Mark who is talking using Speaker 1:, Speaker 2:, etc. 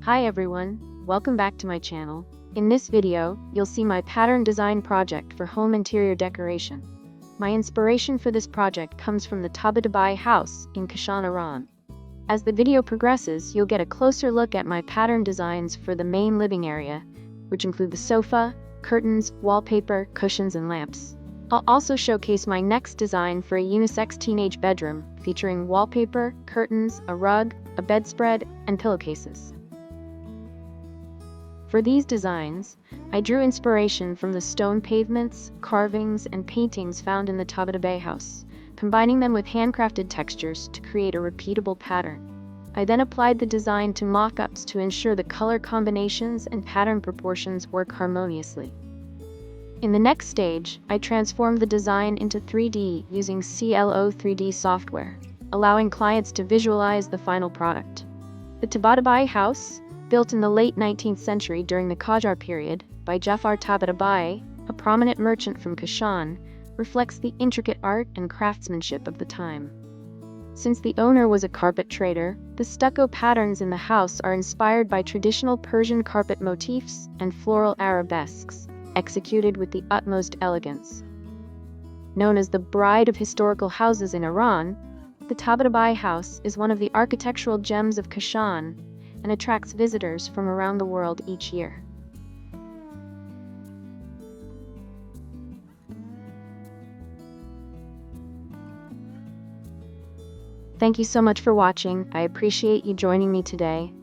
Speaker 1: Hi everyone, welcome back to my channel. In this video, you'll see my pattern design project for home interior decoration. My inspiration for this project comes from the Tabatabaei House in Kashan, Iran. As the video progresses, you'll get a closer look at my pattern designs for the main living area, which include the sofa, curtains, wallpaper, cushions, and lamps. I'll also showcase my next design for a unisex teenage bedroom, featuring wallpaper, curtains, a rug, a bedspread, and pillowcases. For these designs, I drew inspiration from the stone pavements, carvings, and paintings found in the Tabatabaei House, combining them with handcrafted textures to create a repeatable pattern. I then applied the design to mock-ups to ensure the color combinations and pattern proportions work harmoniously. In the next stage, I transformed the design into 3D using CLO3D software, allowing clients to visualize the final product. The Tabatabaei House, built in the late 19th century during the Qajar period by Tabatabaei, a prominent merchant from Kashan, reflects the intricate art and craftsmanship of the time. Since the owner was a carpet trader, the stucco patterns in the house are inspired by traditional Persian carpet motifs and floral arabesques, executed with the utmost elegance. Known as the Bride of Historical Houses in Iran, the Tabatabaei House is one of the architectural gems of Kashan and attracts visitors from around the world each year. Thank you so much for watching. I appreciate you joining me today.